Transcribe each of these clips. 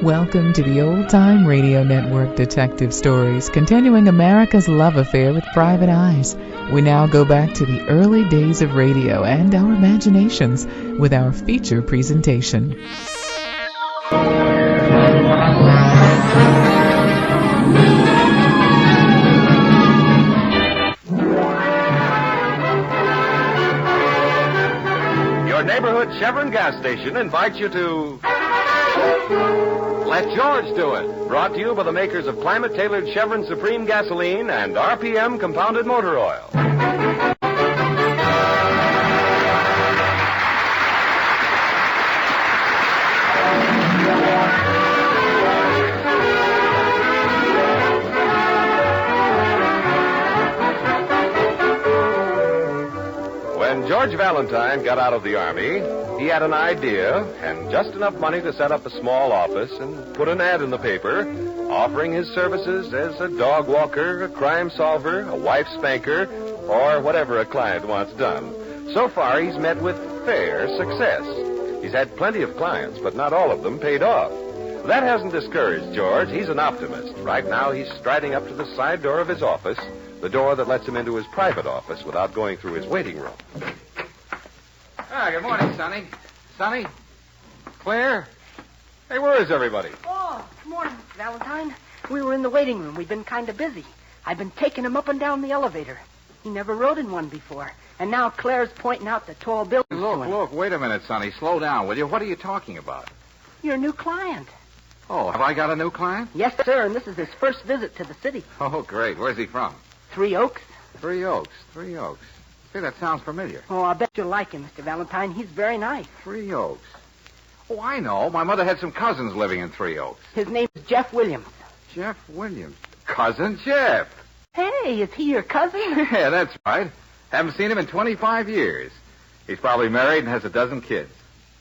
Welcome to the Old Time Radio Network Detective Stories, continuing America's love affair with private eyes. We now go back to the early days of radio and our imaginations with our feature presentation. Your neighborhood Chevron gas station invites you to Let George Do It. Brought to you by the makers of climate-tailored Chevron Supreme Gasoline and RPM Compounded Motor Oil. When George Valentine got out of the Army, he had an idea and just enough money to set up a small office and put an ad in the paper offering his services as a dog walker, a crime solver, a wife spanker, or whatever a client wants done. So far, he's met with fair success. He's had plenty of clients, but not all of them paid off. That hasn't discouraged George. He's an optimist. Right now, he's striding up to the side door of his office, the door that lets him into his private office without going through his waiting room. Good morning, Sonny. Sonny? Claire? Hey, where is everybody? Oh, good morning, Mr. Valentine. We were in the waiting room. We've been kind of busy. I've been taking him up and down the elevator. He never rode in one before. And now Claire's pointing out the tall buildings. Look, wait a minute, Sonny. Slow down, will you? What are you talking about? Your new client. Oh, have I got a new client? Yes, sir, and this is his first visit to the city. Oh, great. Where's he from? Three Oaks. Three Oaks. Say, that sounds familiar. Oh, I bet you'll like him, Mr. Valentine. He's very nice. Three Oaks. Oh, I know. My mother had some cousins living in Three Oaks. His name is Jeff Williams. Jeff Williams. Cousin Jeff. Hey, is he your cousin? Yeah, that's right. Haven't seen him in 25 years. He's probably married and has a dozen kids.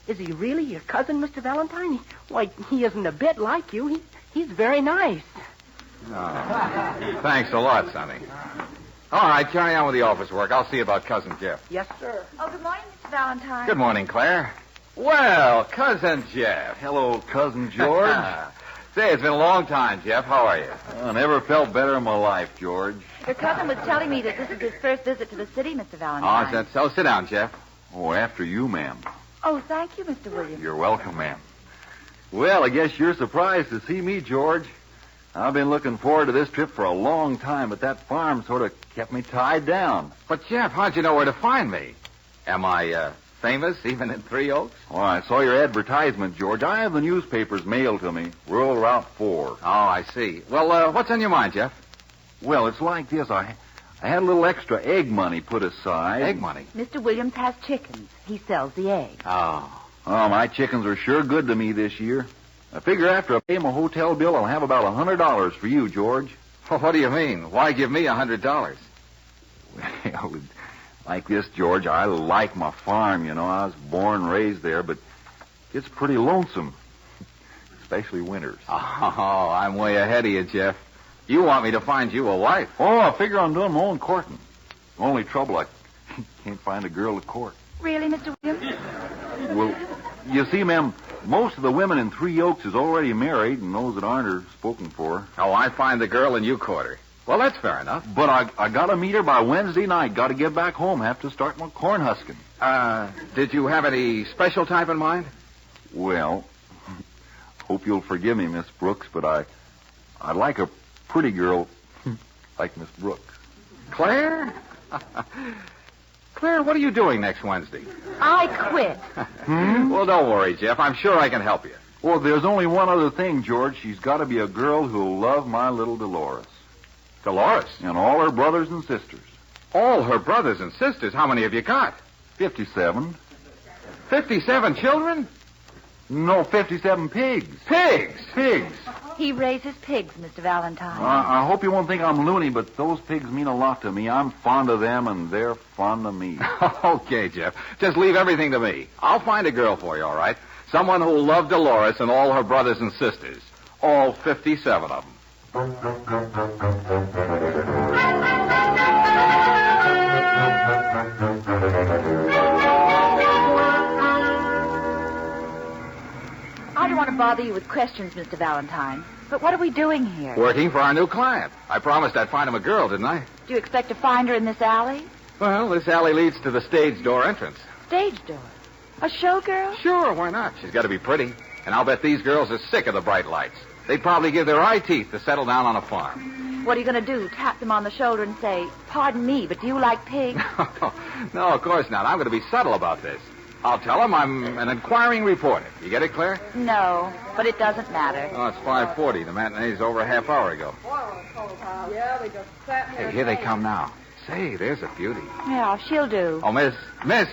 Is he really your cousin, Mr. Valentine? Why, he isn't a bit like you. He's very nice. Oh, thanks a lot, Sonny. All right, carry on with the office work. I'll see about Cousin Jeff. Yes, sir. Oh, good morning, Mr. Valentine. Good morning, Claire. Well, Cousin Jeff. Hello, Cousin George. Say, it's been a long time, Jeff. How are you? I never felt better in my life, George. Your cousin was telling me that this is his first visit to the city, Mr. Valentine. Oh, that's so. Sit down, Jeff. Oh, after you, ma'am. Oh, thank you, Mr. Williams. You're welcome, ma'am. Well, I guess you're surprised to see me, George. I've been looking forward to this trip for a long time, but that farm sort of kept me tied down. But, Jeff, how'd you know where to find me? Am I, famous, even in Three Oaks? Well, I saw your advertisement, George. I have the newspapers mailed to me. Rural Route 4. Oh, I see. Well, what's on your mind, Jeff? Well, it's like this. I had a little extra egg money put aside. Egg money? Mr. Williams has chickens. He sells the eggs. Oh. Oh, my chickens are sure good to me this year. I figure after I pay my hotel bill, I'll have about $100 for you, George. Well, what do you mean? Why give me $100? Well, like this, George, I like my farm, you know. I was born and raised there, but it's pretty lonesome, especially winters. Oh, I'm way ahead of you, Jeff. You want me to find you a wife. Oh, I figure I'm doing my own courting. Only trouble, I can't find a girl to court. Really, Mr. Williams? Well, you see, ma'am, most of the women in Three Oaks is already married, and those that aren't are spoken for. Oh, I find the girl and you court her. Well, that's fair enough. But I got to meet her by Wednesday night. Got to get back home. Have to start my corn husking. Did you have any special type in mind? Well, hope you'll forgive me, Miss Brooks, but I like a pretty girl like Miss Brooks. Claire? Claire, what are you doing next Wednesday? I quit. Well, don't worry, Jeff. I'm sure I can help you. Well, there's only one other thing, George. She's got to be a girl who'll love my little Dolores. Dolores? And all her brothers and sisters. All her brothers and sisters? How many have you got? 57. 57 children? No, 57 pigs. Pigs? Pigs. He raises pigs, Mr. Valentine. I hope you won't think I'm loony, but those pigs mean a lot to me. I'm fond of them, and they're fond of me. Okay, Jeff. Just leave everything to me. I'll find a girl for you, all right? Someone who'll love Dolores and all her brothers and sisters. All 57 of them. I don't want to bother you with questions, Mr. Valentine. But what are we doing here? Working for our new client. I promised I'd find him a girl, didn't I? Do you expect to find her in this alley? Well, this alley leads to the stage door entrance. Stage door? A showgirl? Sure, why not? She's got to be pretty. And I'll bet these girls are sick of the bright lights. They'd probably give their eye teeth to settle down on a farm. What are you going to do? Tap them on the shoulder and say, "Pardon me, but do you like pigs?" No, of course not. I'm going to be subtle about this. I'll tell them I'm an inquiring reporter. You get it, Claire? No, but it doesn't matter. Oh, it's 5:40. The matinee's over a half hour ago. Yeah, they just sat Hey, here they come now. Say, there's a beauty. Yeah, she'll do. Oh, Miss.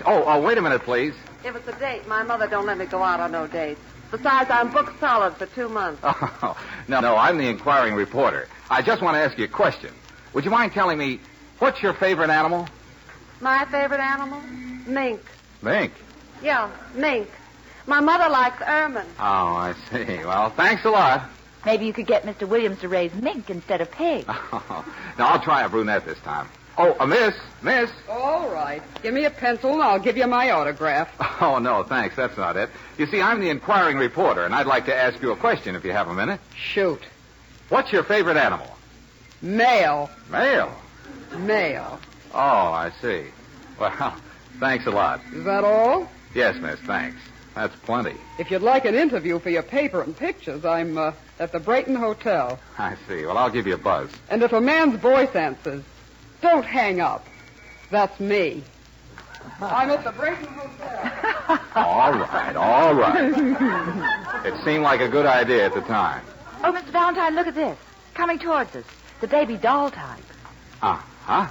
Oh, wait a minute, please. If it's a date, my mother don't let me go out on no dates. Besides, I'm booked solid for 2 months. Oh, no, I'm the inquiring reporter. I just want to ask you a question. Would you mind telling me, what's your favorite animal? My favorite animal? Mink. Mink. Yeah, mink. My mother likes ermine. Oh, I see. Well, thanks a lot. Maybe you could get Mr. Williams to raise mink instead of pig. Now, I'll try a brunette this time. Oh, miss. All right. Give me a pencil and I'll give you my autograph. Oh, no, thanks. That's not it. You see, I'm the inquiring reporter, and I'd like to ask you a question if you have a minute. Shoot. What's your favorite animal? Male. Male. Male. Oh, I see. Well, thanks a lot. Is that all? Yes, miss, thanks. That's plenty. If you'd like an interview for your paper and pictures, I'm at the Brayton Hotel. I see. Well, I'll give you a buzz. And if a man's voice answers, don't hang up. That's me. I'm at the Brayton Hotel. All right. It seemed like a good idea at the time. Oh, Mr. Valentine, look at this. Coming towards us. The baby doll type. Huh?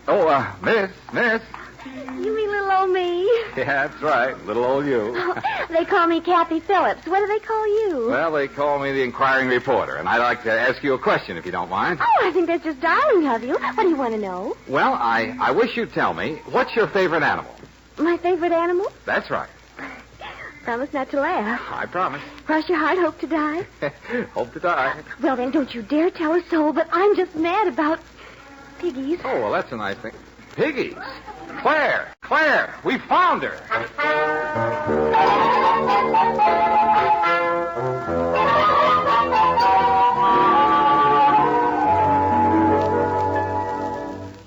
Oh, miss. You mean little old me? Yeah, that's right. Little old you. They call me Kathy Phillips. What do they call you? Well, they call me the inquiring reporter, and I'd like to ask you a question, if you don't mind. Oh, I think that's just darling of you. What do you want to know? Well, I wish you'd tell me, what's your favorite animal? My favorite animal? That's right. Promise not to laugh. I promise. Cross your heart, hope to die. Hope to die. Well, then, don't you dare tell a soul, but I'm just mad about piggies. Oh, well, that's a nice thing. Piggies. Claire, we found her.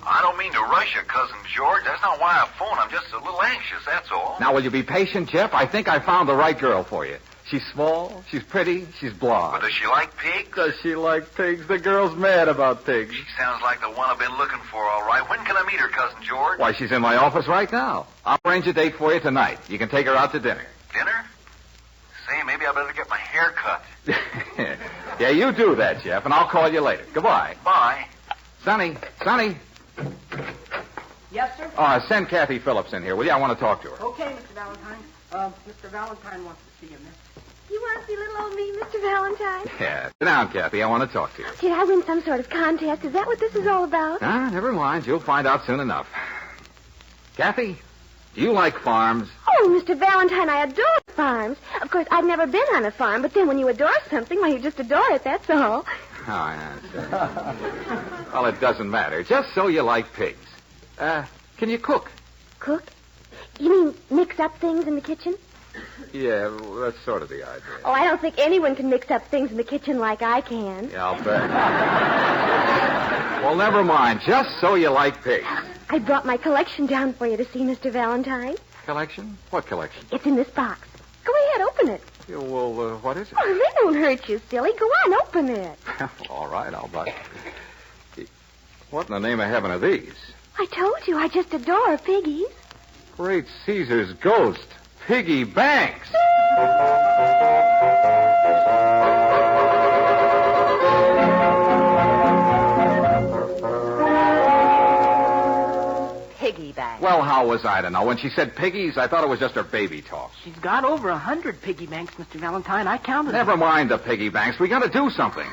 I don't mean to rush you, Cousin George. That's not why I phoned. I'm just a little anxious, that's all. Now, will you be patient, Jeff? I think I found the right girl for you. She's small, she's pretty, she's blonde. But does she like pigs? Does she like pigs? The girl's mad about pigs. She sounds like the one I've been looking for, all right. When can I meet her, Cousin George? Why, she's in my office right now. I'll arrange a date for you tonight. You can take her out to dinner. Dinner? Say, maybe I better get my hair cut. Yeah, you do that, Jeff, and I'll call you later. Goodbye. Bye. Sonny. Yes, sir? Send Kathy Phillips in here, will you? I want to talk to her. Okay, Mr. Valentine. Mr. Valentine wants to see you, miss. You want to see little old me, Mr. Valentine? Yeah, sit down, Kathy. I want to talk to you. Did I win some sort of contest? Is that what this is all about? Never mind. You'll find out soon enough. Kathy, do you like farms? Oh, Mr. Valentine, I adore farms. Of course, I've never been on a farm, but then when you adore something, well, you just adore it, that's all. Oh, yeah. Well, it doesn't matter. Just so you like pigs. Can you cook? Cook? You mean mix up things in the kitchen? Yeah, well, that's sort of the idea. Oh, I don't think anyone can mix up things in the kitchen like I can. Yeah, I'll bet. Well, never mind. Just so you like pigs. I brought my collection down for you to see, Mr. Valentine. Collection? What collection? It's in this box. Go ahead, open it. Yeah, well, what is it? Oh, they don't hurt you, silly. Go on, open it. All right, I'll buy it. What in the name of heaven are these? I told you, I just adore piggies. Great Caesar's ghost. Piggy Banks. Piggy bank. Well, how was I to know? When she said piggies, I thought it was just her baby talk. She's got over 100 piggy banks, Mr. Valentine. I counted them. Never mind the piggy banks. We got to do something.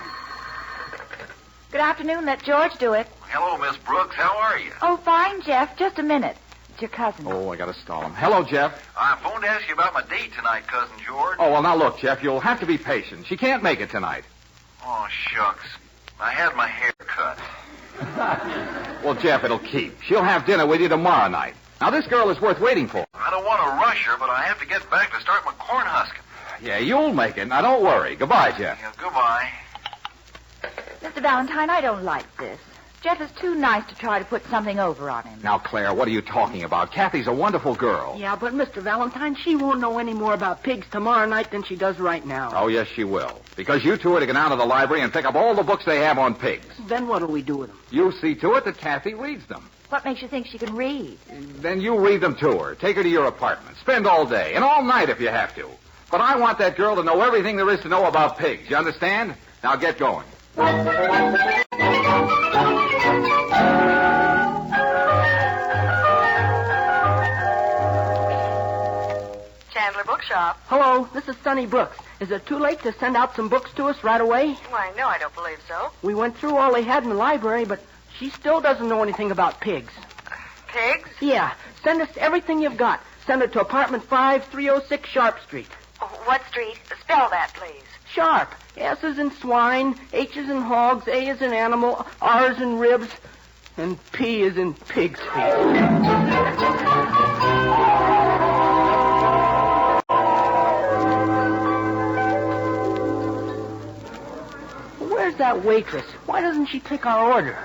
Good afternoon. Let George do it. Hello, Miss Brooks. How are you? Oh, fine, Jeff. Just a minute. It's your cousin. Oh, I got to stall him. Hello, Jeff. I phoned to ask you about my date tonight, Cousin George. Oh, well, now look, Jeff, you'll have to be patient. She can't make it tonight. Oh, shucks. I had my hair cut. Well, Jeff, it'll keep. She'll have dinner with you tomorrow night. Now, this girl is worth waiting for. I don't want to rush her, but I have to get back to start my corn husking. Yeah, you'll make it. Now, don't worry. Goodbye, Jeff. Yeah, goodbye. Mr. Valentine, I don't like this. Jeff is too nice to try to put something over on him. Now, Claire, what are you talking about? Kathy's a wonderful girl. Yeah, but Mr. Valentine, she won't know any more about pigs tomorrow night than she does right now. Oh, yes, she will. Because you two are to go down to the library and pick up all the books they have on pigs. Then what'll we do with them? You see to it that Kathy reads them. What makes you think she can read? Then you read them to her. Take her to your apartment. Spend all day and all night if you have to. But I want that girl to know everything there is to know about pigs. You understand? Now get going. Chandler Bookshop. Hello, this is Sonny Brooks. Is it too late to send out some books to us right away? Why, no, I don't believe so. We went through all they had in the library, but she still doesn't know anything about pigs. Pigs? Yeah, send us everything you've got. Send it to apartment 5306 Sharp Street. What street? Spell that, please. Sharp. S is in swine, H is in hogs, A is in animal, R is in ribs, and P is in pig's feet. Where's that waitress? Why doesn't she take our order?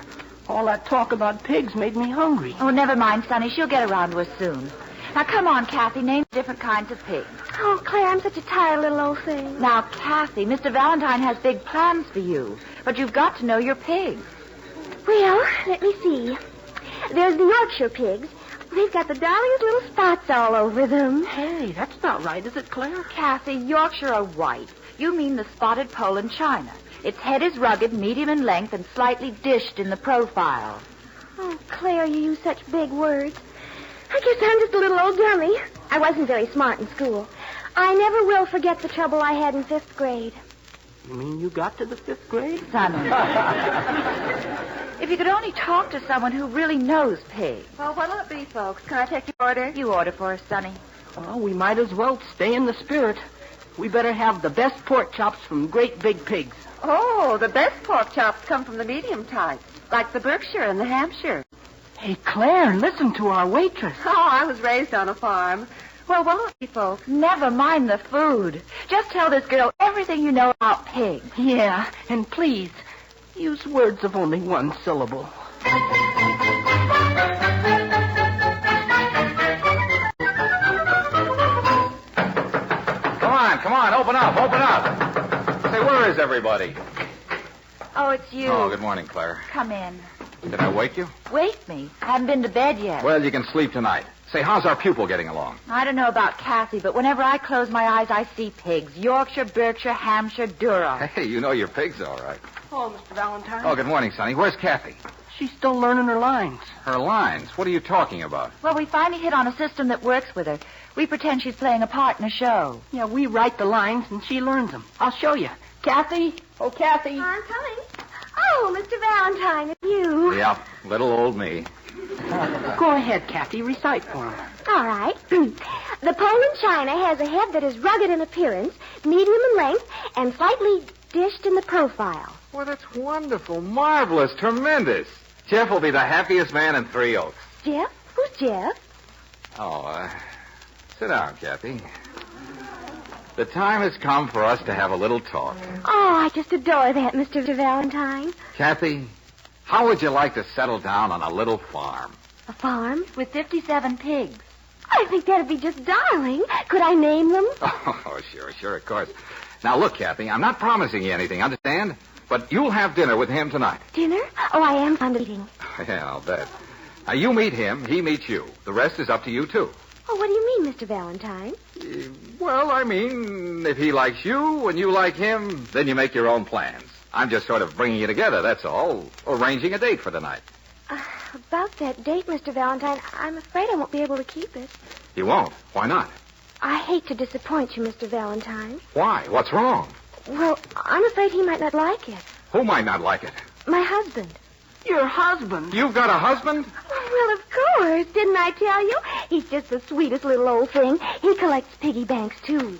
All that talk about pigs made me hungry. Oh, never mind, Sonny. She'll get around to us soon. Now, come on, Kathy. Name different kinds of pigs. Oh, Claire, I'm such a tired little old thing. Now, Kathy, Mr. Valentine has big plans for you, but you've got to know your pigs. Well, let me see. There's the Yorkshire pigs. They've got the darlingest little spots all over them. Hey, that's not right, is it, Claire? Kathy, Yorkshire are white. You mean the spotted Poland China. Its head is rugged, medium in length, and slightly dished in the profile. Oh, Claire, you use such big words. I guess I'm just a little old dummy. I wasn't very smart in school. I never will forget the trouble I had in 5th grade. You mean you got to the 5th grade? Sonny. If you could only talk to someone who really knows pigs. Well, what'll it be, folks? Can I take your order? You order for us, Sonny. Well, we might as well stay in the spirit. We better have the best pork chops from great big pigs. Oh, the best pork chops come from the medium type, like the Berkshire and the Hampshire. Hey, Claire, listen to our waitress. Oh, I was raised on a farm. Well, what'll it be, folks? Never mind the food. Just tell this girl everything you know about pigs. Yeah, and please, use words of only one syllable. Come on, open up. Say, where is everybody? Oh, it's you. Oh, good morning, Claire. Come in. Did I wake you? Wake me. I haven't been to bed yet. Well, you can sleep tonight. Say, how's our pupil getting along? I don't know about Kathy, but whenever I close my eyes, I see pigs. Yorkshire, Berkshire, Hampshire, Durham. Hey, you know your pigs all right. Oh, Mr. Valentine. Oh, good morning, Sonny. Where's Kathy? She's still learning her lines. Her lines? What are you talking about? Well, we finally hit on a system that works with her. We pretend she's playing a part in a show. Yeah, we write the lines and she learns them. I'll show you. Kathy? Oh, Kathy. I'm coming. Oh, Mr. Valentine, it's you. Yep, little old me. Go ahead, Kathy. Recite for him. All right. The Poland China has a head that is rugged in appearance, medium in length, and slightly dished in the profile. Well, that's wonderful, marvelous, tremendous. Jeff will be the happiest man in Three Oaks. Jeff? Who's Jeff? Oh, sit down, Kathy. The time has come for us to have a little talk. Oh, I just adore that, Mr. Valentine. Kathy, how would you like to settle down on a little farm? A farm? With 57 pigs. I think that'd be just darling. Could I name them? Oh, sure, of course. Now, look, Kathy, I'm not promising you anything, understand? But you'll have dinner with him tonight. Dinner? Oh, I am fond of eating. Yeah, I'll bet. Now, you meet him, he meets you. The rest is up to you, too. Oh, what do you mean, Mr. Valentine? Well, I mean, if he likes you and you like him, then you make your own plans. I'm just sort of bringing you together, that's all. Arranging a date for tonight. About that date, Mr. Valentine, I'm afraid I won't be able to keep it. You won't? Why not? I hate to disappoint you, Mr. Valentine. Why? What's wrong? Well, I'm afraid he might not like it. Who might not like it? My husband. Your husband? You've got a husband? Well, of course. Didn't I tell you? He's just the sweetest little old thing. He collects piggy banks, too.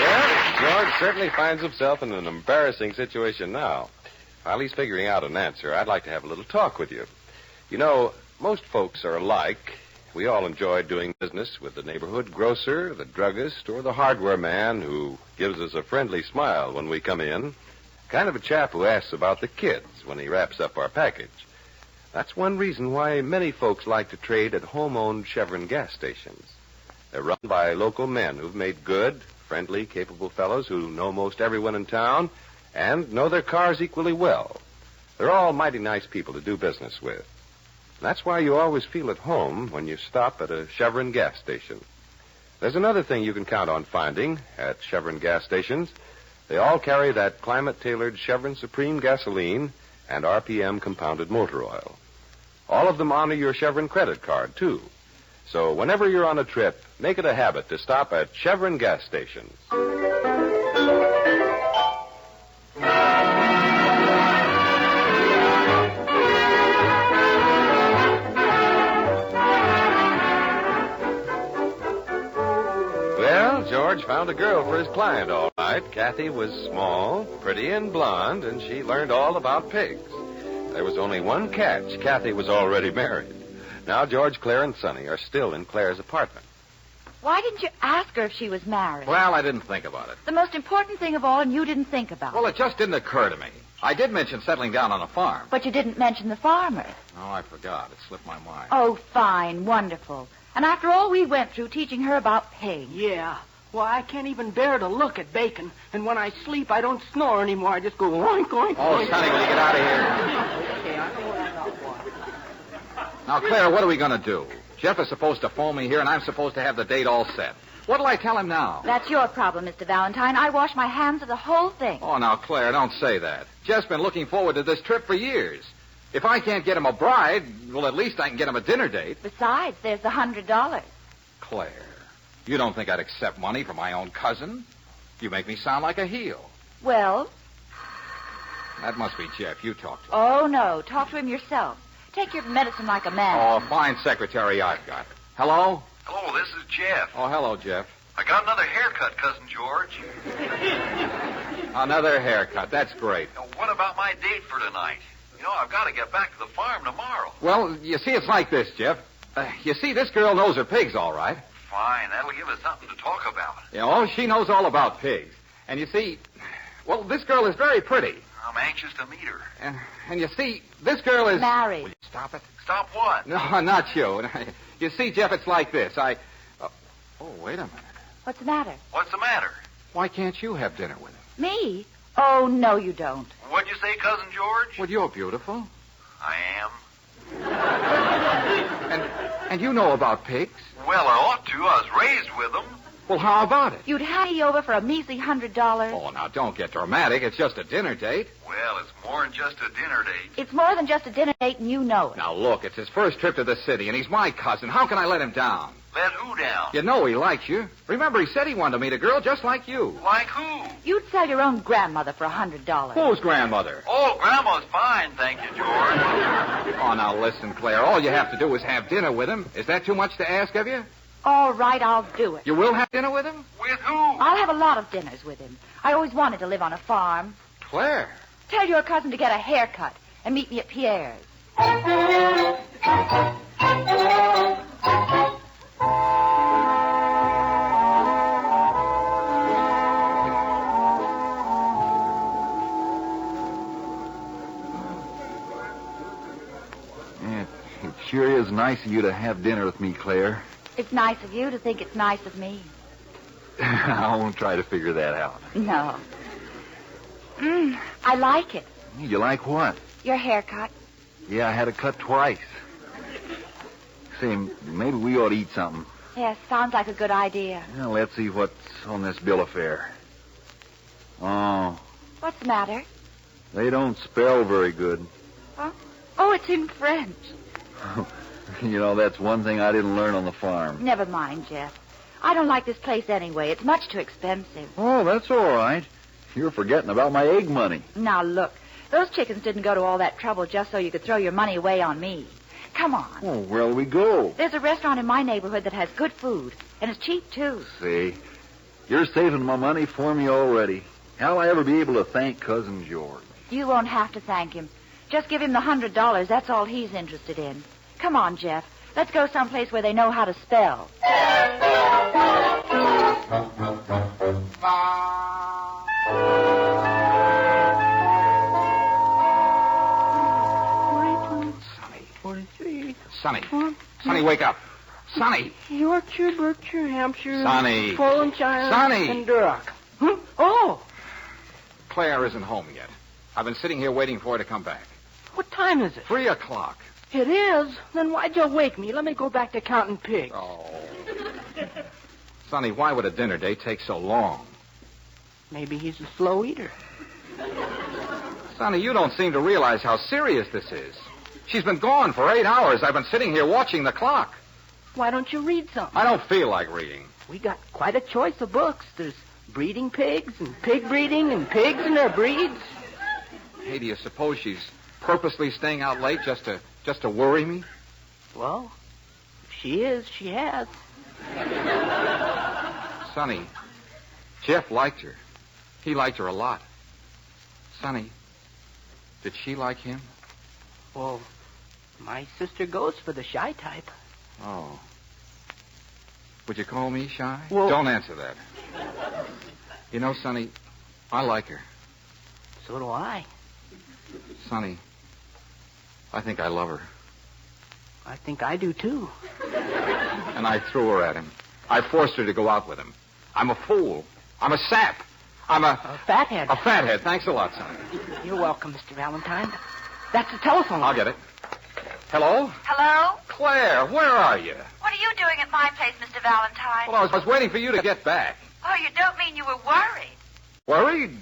Yeah, George certainly finds himself in an embarrassing situation now. While he's figuring out an answer, I'd like to have a little talk with you. You know, most folks are alike. We all enjoy doing business with the neighborhood grocer, the druggist, or the hardware man who gives us a friendly smile when we come in. Kind of a chap who asks about the kids when he wraps up our package. That's one reason why many folks like to trade at home-owned Chevron gas stations. They're run by local men who've made good, friendly, capable fellows who know most everyone in town and know their cars equally well. They're all mighty nice people to do business with. That's why you always feel at home when you stop at a Chevron gas station. There's another thing you can count on finding at Chevron gas stations. They all carry that climate-tailored Chevron Supreme gasoline and RPM compounded motor oil. All of them honor your Chevron credit card, too. So whenever you're on a trip, make it a habit to stop at Chevron gas stations. Well, George found a girl for his client, all right. Kathy was small, pretty, and blonde, and she learned all about pigs. There was only one catch. Kathy was already married. Now George, Claire, and Sonny are still in Claire's apartment. Why didn't you ask her if she was married? Well, I didn't think about it. The most important thing of all, and you didn't think about Well, it. it just didn't occur to me. I did mention settling down on a farm. But you didn't mention the farmer. Oh, I forgot. It slipped my mind. Oh, fine, wonderful. And after all we went through teaching her about pigs. Yeah. Why, I can't even bear to look at bacon. And when I sleep, I don't snore anymore. I just go oink, oink, Oh, oink. Sonny, will you get out of here? Okay, I know what I'm out for. Now, Claire, what are we going to do? Jeff is supposed to phone me here, and I'm supposed to have the date all set. What'll I tell him now? That's your problem, Mr. Valentine. I wash my hands of the whole thing. Oh, now, Claire, don't say that. Jeff's been looking forward to this trip for years. If I can't get him a bride, well, at least I can get him a dinner date. Besides, there's the $100. Claire, you don't think I'd accept money from my own cousin? You make me sound like a heel. Well? That must be Jeff. You talk to him. Oh, no. Talk to him yourself. Take your medicine like a man. Oh, fine secretary I've got. Hello? Hello, this is Jeff. Oh, hello, Jeff. I got another haircut, Cousin George. Another haircut. That's great. Now, what about my date for tonight? You know, I've got to get back to the farm tomorrow. Well, you see, it's like this, Jeff. You see, this girl knows her pigs, all right. Fine, that'll give us something to talk about. Yeah, oh, she knows all about pigs. And you see, well, this girl is very pretty. I'm anxious to meet her. And you see, this girl is... Married. Will you stop it? Stop what? No, not you. You see, Jeff, it's like this. Oh, wait a minute. What's the matter? What's the matter? Why can't you have dinner with him? Me? Oh, no, you don't. What'd you say, Cousin George? Well, you're beautiful. I am. And you know about pigs. Well, I ought to. I was raised with them. Well, how about it? You'd hand me over for a measly $100. Oh, now, don't get dramatic. It's just a dinner date. Well, it's more than just a dinner date. It's more than just a dinner date, and you know it. Now, look, it's his first trip to the city, and he's my cousin. How can I let him down? Let who down? You know he likes you. Remember, he said he wanted to meet a girl just like you. Like who? You'd sell your own grandmother for $100. Whose grandmother? Oh, Grandma's fine, thank you, George. Oh, now, listen, Claire. All you have to do is have dinner with him. Is that too much to ask of you? All right, I'll do it. You will have dinner with him? With who? I'll have a lot of dinners with him. I always wanted to live on a farm. Claire. Tell your cousin to get a haircut and meet me at Pierre's. It sure is nice of you to have dinner with me, Claire. It's nice of you to think it's nice of me. I won't try to figure that out. No. I like it. You like what? Your haircut. Yeah, I had it cut twice. Say, maybe we ought to eat something. Yes, sounds like a good idea. Well, let's see what's on this bill of fare. Oh, What's the matter? they don't spell very good. Huh? Oh, it's in French. You know, that's one thing I didn't learn on the farm. Never mind, Jeff. I don't like this place anyway. It's much too expensive. Oh, that's all right. You're forgetting about my egg money. Now, look. Those chickens didn't go to all that trouble just so you could throw your money away on me. Come on. Oh, where'll we go? There's a restaurant in my neighborhood that has good food, and it's cheap, too. See, you're saving my money for me already. How'll I ever be able to thank Cousin George? You won't have to thank him. Just give him the $100. That's all he's interested in. Come on, Jeff. Let's go someplace where they know how to spell. Sonny. Sonny, wake up. Sonny. Yorkshire, Berkshire, Hampshire. Sonny. Poland, China. Sonny. And Duroc. Oh. Claire isn't home yet. I've been sitting here waiting for her to come back. What time is it? 3 o'clock. It is? Then why'd you wake me? Let me go back to counting pigs. Oh. Sonny, why would a dinner date take so long? Maybe he's a slow eater. Sonny, you don't seem to realize how serious this is. She's been gone for 8 hours. I've been sitting here watching the clock. Why don't you read something? I don't feel like reading. We got quite a choice of books. There's breeding pigs and pig breeding and pigs and their breeds. Hey, do you suppose she's purposely staying out late just to worry me? Well, if she is, she has. Sonny, Jeff liked her. He liked her a lot. Sonny, did she like him? Well, my sister goes for the shy type. Oh. Would you call me shy? Well, don't answer that. You know, Sonny, I like her. So do I. Sonny, I think I love her. I think I do, too. And I threw her at him. I forced her to go out with him. I'm a fool. I'm a sap. I'm a fathead. A fathead. Thanks a lot, Sonny. You're welcome, Mr. Valentine. That's the telephone. I'll get it. Hello? Hello? Claire, where are you? What are you doing at my place, Mr. Valentine? Well, I was waiting for you to get back. Oh, you don't mean you were worried? Worried?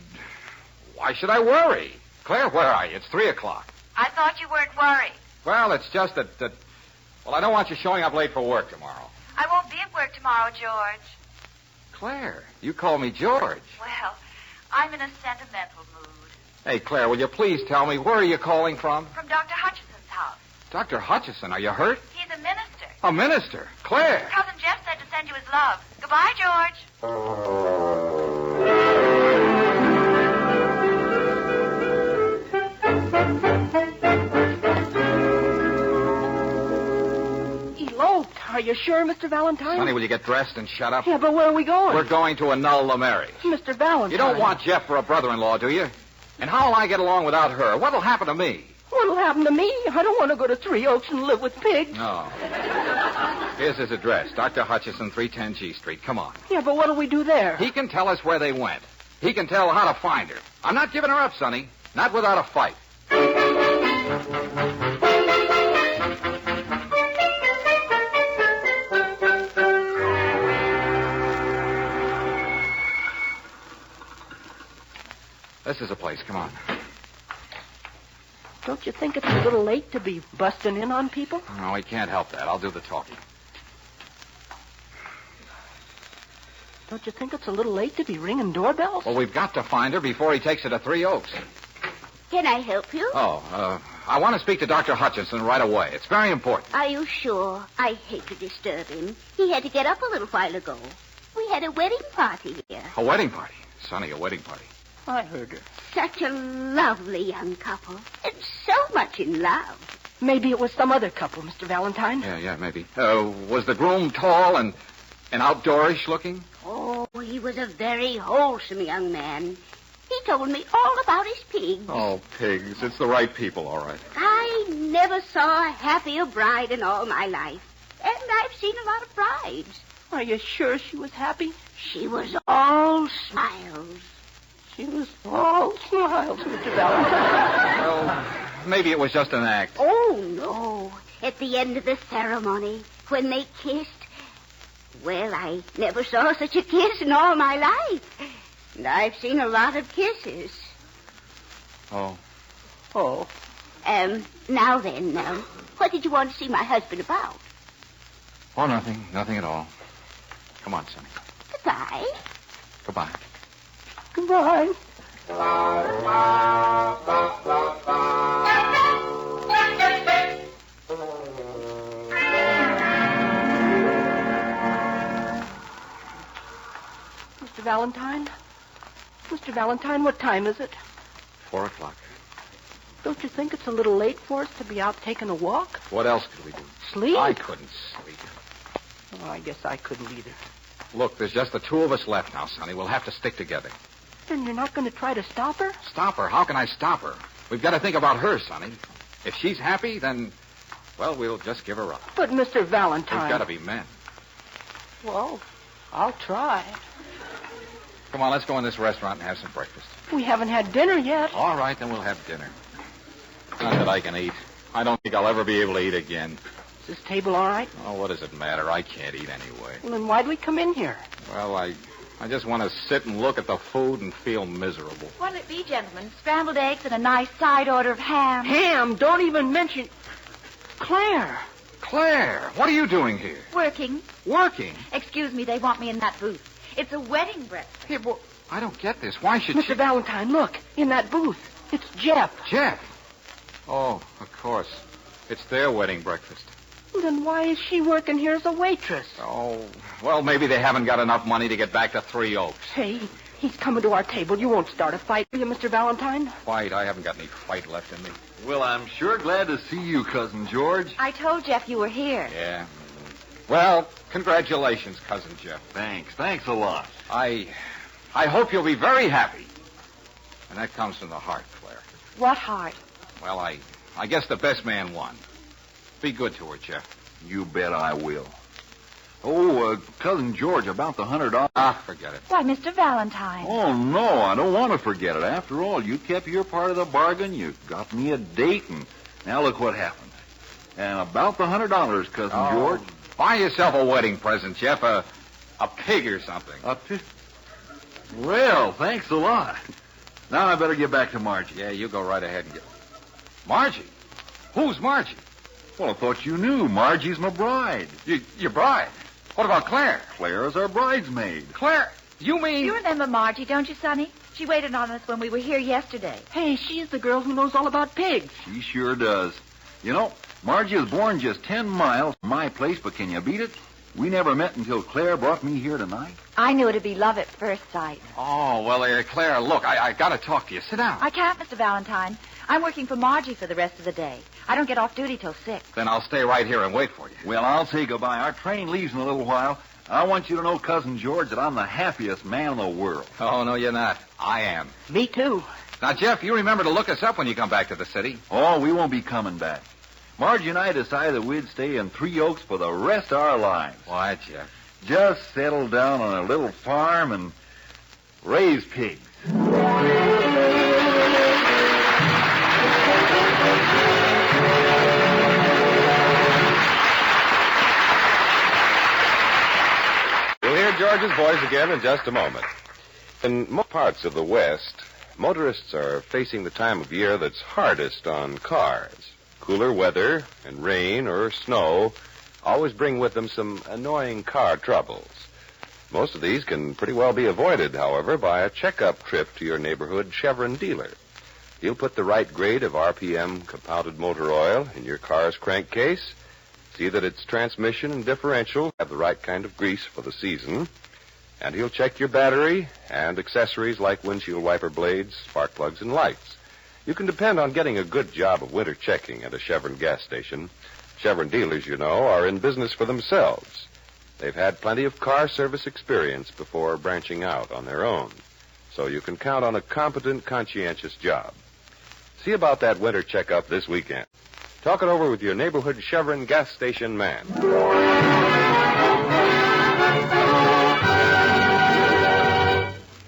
Why should I worry? Claire, where are you? It's 3 o'clock. I thought you weren't worried. Well, it's just that well, I don't want you showing up late for work tomorrow. I won't be at work tomorrow, George. Claire, you call me George. Well, I'm in a sentimental mood. Hey, Claire, will you please tell me, where are you calling from? From Dr. Hutchison's house. Dr. Hutchison, are you hurt? He's a minister. A minister? Claire! Cousin Jeff said to send you his love. Goodbye, George. Eloped. Are you sure, Mr. Valentine? Sonny, will you get dressed and shut up? Yeah, but where are we going? We're going to annul the marriage. Mr. Valentine. You don't want Jeff for a brother-in-law, do you? And how'll I get along without her? What'll happen to me? What'll happen to me? I don't want to go to Three Oaks and live with pigs. No. Here's his address, Dr. Hutchison, 310 G Street. Come on. Yeah, but what'll we do there? He can tell us where they went. He can tell how to find her. I'm not giving her up, Sonny. Not without a fight. This is a place. Come on. Don't you think it's a little late to be busting in on people? No, he can't help that. I'll do the talking. Don't you think it's a little late to be ringing doorbells? Well, we've got to find her before he takes her to Three Oaks. Can I help you? Oh, I want to speak to Dr. Hutchinson right away. It's very important. Are you sure? I hate to disturb him. He had to get up a little while ago. We had a wedding party here. A wedding party? Sonny, a wedding party. I heard her. Such a lovely young couple. And so much in love. Maybe it was some other couple, Mr. Valentine. Yeah, maybe. Was the groom tall and outdoorish looking? Oh, he was a very wholesome young man. He told me all about his pigs. Oh, pigs. It's the right people, all right. I never saw a happier bride in all my life. And I've seen a lot of brides. Are you sure she was happy? She was all smiles. She was all smiles, Mr. Valentine. Well, maybe it was just an act. Oh, no. At the end of the ceremony, when they kissed, well, I never saw such a kiss in all my life. And I've seen a lot of kisses. Oh. Oh. Now then, what did you want to see my husband about? Oh, nothing. Nothing at all. Come on, Sonny. Goodbye. Goodbye. Goodbye. Mr. Valentine? Mr. Valentine, what time is it? 4 o'clock. Don't you think it's a little late for us to be out taking a walk? What else could we do? Sleep? I couldn't sleep. Oh, I guess I couldn't either. Look, there's just the two of us left now, Sonny. We'll have to stick together. Then you're not going to try to stop her? Stop her? How can I stop her? We've got to think about her, Sonny. If she's happy, then, well, we'll just give her up. But, Mr. Valentine... We've got to be men. Well, I'll try. Come on, let's go in this restaurant and have some breakfast. We haven't had dinner yet. All right, then we'll have dinner. Not that I can eat. I don't think I'll ever be able to eat again. Is this table all right? Oh, what does it matter? I can't eat anyway. Well, then why'd we come in here? Well, I just want to sit and look at the food and feel miserable. What'll it be, gentlemen? Scrambled eggs and a nice side order of ham. Ham? Don't even mention... Claire! Claire, what are you doing here? Working. Working? Excuse me, they want me in that booth. It's a wedding breakfast. Hey, well, I don't get this. Why should Mr. Valentine, look. In that booth. It's Jeff. Jeff? Oh, of course. It's their wedding breakfast. Then why is she working here as a waitress? Oh, well, maybe they haven't got enough money to get back to Three Oaks. Hey, he's coming to our table. You won't start a fight, will you, Mr. Valentine? Fight? I haven't got any fight left in me. Well, I'm sure glad to see you, Cousin George. I told Jeff you were here. Yeah. Well, congratulations, Cousin Jeff. Thanks a lot. I hope you'll be very happy. And that comes from the heart, Claire. What heart? Well, I guess the best man won. Be good to her, Jeff. You bet I will. Oh, Cousin George, about the $100. Ah, forget it. Why, Mr. Valentine. Oh, no, I don't want to forget it. After all, you kept your part of the bargain. You got me a date, and now look what happened. And about the $100, Cousin George. Buy yourself a wedding present, Jeff. A pig or something. A pig? Well, thanks a lot. Now I better get back to Margie. Yeah, you go right ahead and get... Margie? Who's Margie? Well, I thought you knew. Margie's my bride. Your bride? What about Claire? Claire's our bridesmaid. Claire? You mean... You remember Margie, don't you, Sonny? She waited on us when we were here yesterday. Hey, she's the girl who knows all about pigs. She sure does. You know, Margie was born just 10 miles from my place, but can you beat it? We never met until Claire brought me here tonight. I knew it'd be love at first sight. Oh, well, Claire, look, I got to talk to you. Sit down. I can't, Mr. Valentine. I'm working for Margie for the rest of the day. I don't get off duty till 6. Then I'll stay right here and wait for you. Well, I'll say goodbye. Our train leaves in a little while. I want you to know, Cousin George, that I'm the happiest man in the world. Oh, no, you're not. I am. Me too. Now, Jeff, you remember to look us up when you come back to the city. Oh, we won't be coming back. Margie and I decided that we'd stay in Three Oaks for the rest of our lives. Why, Jeff? Just settle down on a little farm and raise pigs. We'll hear George's voice again in just a moment. In most parts of the West, motorists are facing the time of year that's hardest on cars. Cooler weather and rain or snow always bring with them some annoying car troubles. Most of these can pretty well be avoided, however, by a checkup trip to your neighborhood Chevron dealer. He'll put the right grade of RPM compounded motor oil in your car's crankcase, see that its transmission and differential have the right kind of grease for the season, and he'll check your battery and accessories like windshield wiper blades, spark plugs, and lights. You can depend on getting a good job of winter checking at a Chevron gas station. Chevron dealers, you know, are in business for themselves. They've had plenty of car service experience before branching out on their own. So you can count on a competent, conscientious job. See about that winter checkup this weekend. Talk it over with your neighborhood Chevron gas station man.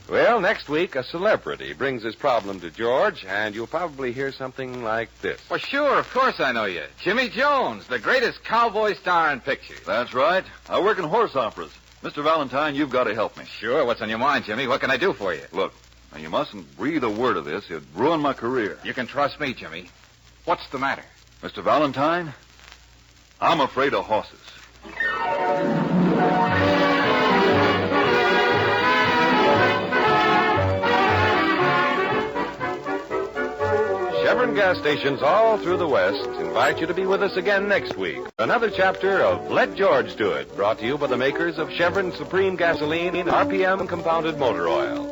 Well, next week, a celebrity brings his problem to George, and you'll probably hear something like this. Well, sure, of course I know you. Jimmy Jones, the greatest cowboy star in pictures. That's right. I work in horse operas. Mr. Valentine, you've got to help me. Sure, what's on your mind, Jimmy? What can I do for you? Look, now you mustn't breathe a word of this. It'd ruin my career. You can trust me, Jimmy. What's the matter? Mr. Valentine, I'm afraid of horses. Chevron gas stations all through the West invite you to be with us again next week. Another chapter of Let George Do It, brought to you by the makers of Chevron Supreme Gasoline in RPM compounded motor oil.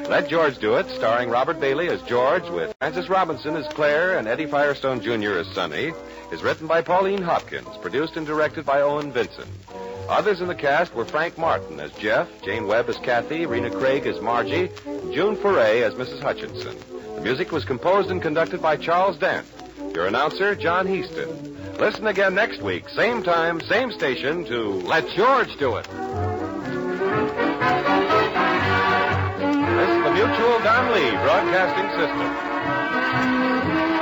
Let George Do It, starring Robert Bailey as George, with Francis Robinson as Claire and Eddie Firestone Jr. as Sonny, is written by Pauline Hopkins, produced and directed by Owen Vinson. Others in the cast were Frank Martin as Jeff, Jane Webb as Kathy, Rena Craig as Margie, and June Foray as Mrs. Hutchinson. The music was composed and conducted by Charles Dant. Your announcer, John Heaston. Listen again next week, same time, same station, to Let George Do It. This is the Mutual Don Lee Broadcasting System.